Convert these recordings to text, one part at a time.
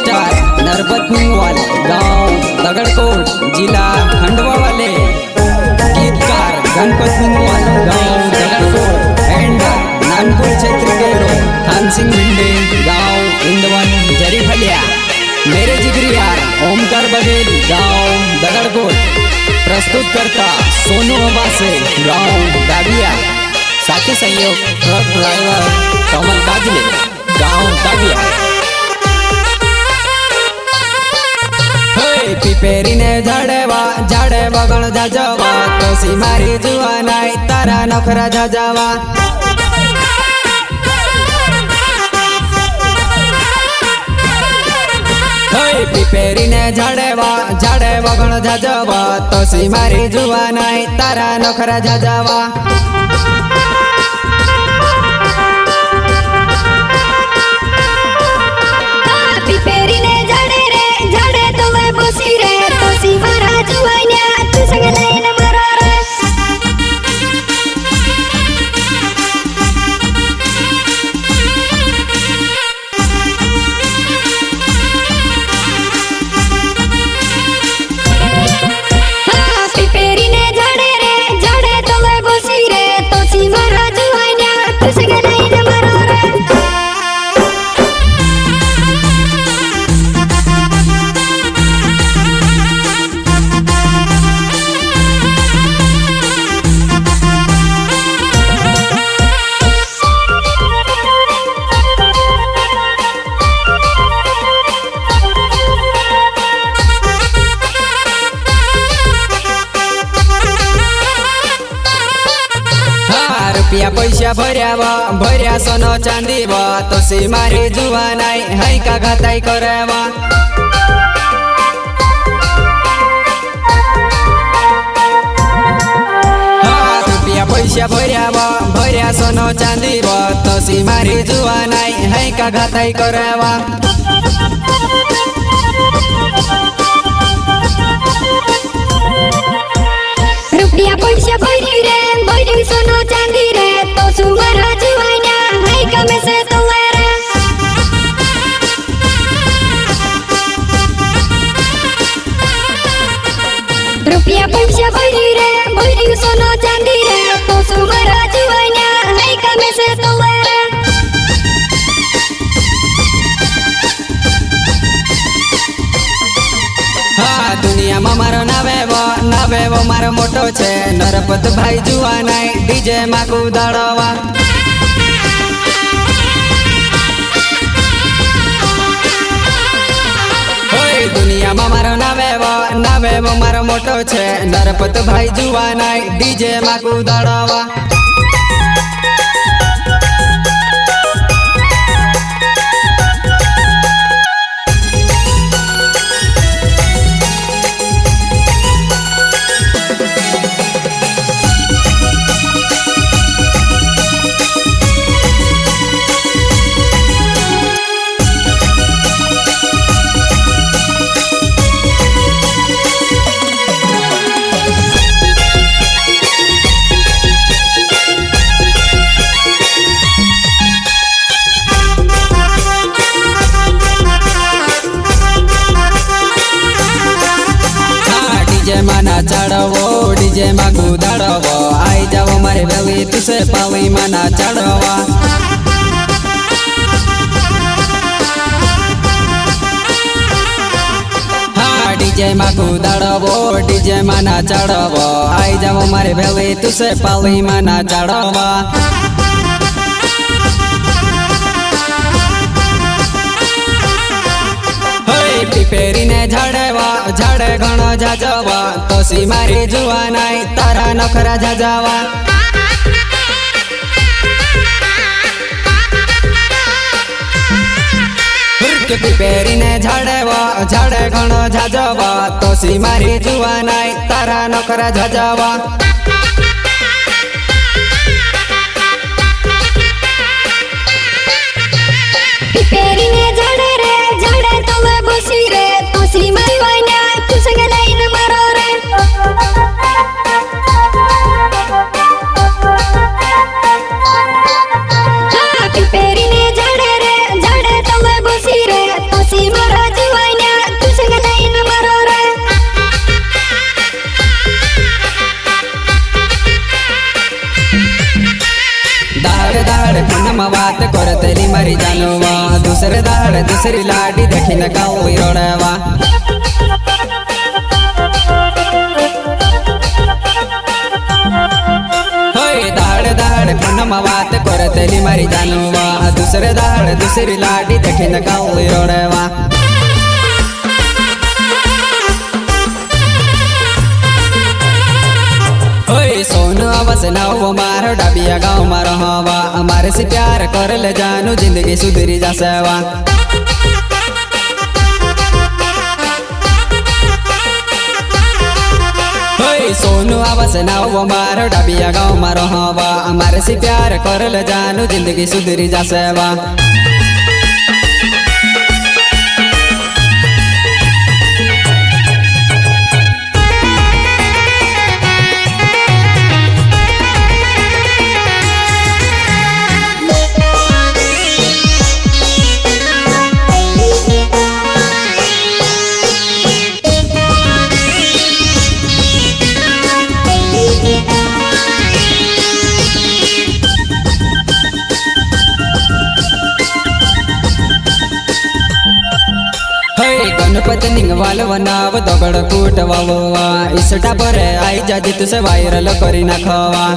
Star नरपतनीवाल गांव दगड़कोट जिला खंडवा वाले गीतकार गणपतनीवाल गांव दगड़कोट एंड नानपुर क्षेत्र के थान सिंह भिंडे गांव इंदवन जरीफलिया। मेरे जिगरी यार ओमकार बघेल गांव दगड़कोट प्रस्तुत करता सोनू अबासे गांव दाबिया। साथी सहयोग ट्रक ड्राइवर कमल काजले गांव दाबिया। पीपेरी ने झाड़ेवा झाड़ेवा गण जाजवा तो सी मारी जुआ नाई तारा नखरा जाजवा। पीपेरी ने झाड़ेवा झाड़ेवा गण जाजवा तो सी मारी जुआ नाई तारा नखरा जाजवा। पीपेरी ने झाड़े रे झाड़े तो मैं बसी रे तो सी मारा जुआन्या तू संग लाइन मारा रे। पीपेरी ने झाड़े रे झाड़े तो मैं बसी रे तो सी मारा जुआन्या तू संग लाइन मारा रे। रुपया पैसा भर्यावा भर्या सोनो चांदी वा तो सी मारी जुआ नाई है का घाताई करावा। रुपया पैसा भर्यावा भर्या सोनो चांदी वा तो सी मारी जुआ नाई है का घाताई करावा। रुपया पैसा भरी रे भरी सोनो चांदी रे तो सुमारा जुआन्या है कमे से तो रे। रुपया पैसा भरी रे भरी सोनो चांदी रे तो सुमारा जुआन्या है कमे से तो रे। दुनिया में मारो नावे वो मारो मोटो छे नरपत भाई जुआ नाई डीजे मा कूदाड़वा। दुनिया में मारो नावे वो मारो मोटो छे नरपत भाई जुआ नाई डीजे मा कूदाड़वा। चढ़वो डीजे मा कूदाड़वो आई जाओ मारे बेली तुसे पाली मना चढ़वा। डीजे मा कूदाड़वो डीजे मना चढ़वो आई जाओ मारे बेली तुसे पाली मना चढ़वा। पीपेरी ने झाड़ेवा झाड़े घणो जाजवा तो सी मारी जुआ नाई तारा नखरा जाजवा। पीपेरी ने झाड़ेवा झाड़े घणो जाजवा तो सी मारी जुआ नाई तारा नखरा जाजवा। पीपेरी ने झाड़े रे झाड़े तो मैं बसी रे तो सी मारी वान्या तू संग लाइन मारा रे। पीपेरी ने झाड़े रे झाड़े तो मैं बसी रे तो सी मारा ફોનમાં વાત કરતેલી મારી જાનવા દુસરે દાડ દુસરી લાડી દેખીને કાઉ રડવા દાડ દાડ ફોનમાં વાત કરતેલી મારી જાનવા દુસરે દાડ દુસરી લાડી દેખીને કાઉ રડવા सोनू आवास नाव मारो डाबिया गाँव मारो हवा हमारे से प्यार कर ले जानू जिंदगी सुधरी जा सेवा सोनू आवास नाव मारो डाबिया गाँव मारो हवा हमारे से प्यार कर ले जानू जिंदगी सुधरी जा सेवा गणपति निंगवाल वनाव दगड़ कूट वावा इसटा पर आई जाजी तुसे वायरल करी ना खवा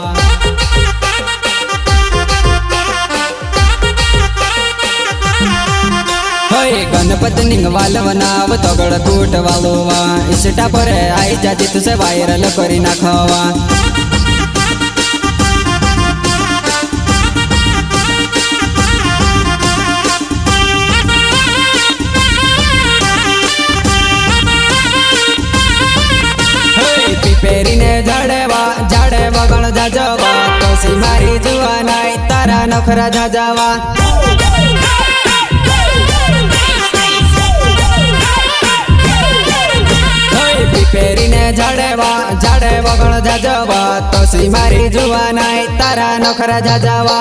गणपति निंगवाल वनाव दगड़ कूट वावा इसटा पर आई जाजी तुसे वायरल करी ना खवा पेरीने झाड़ेवा झाड़ेवा गण जाजवा तोसी मारी जुआ नाई तारा नखरा जाजवा पेरीने झाड़ेवा झाड़ेवा गण जाजवा तोसी मारी जुआ नाई तारा नखरा जाजवा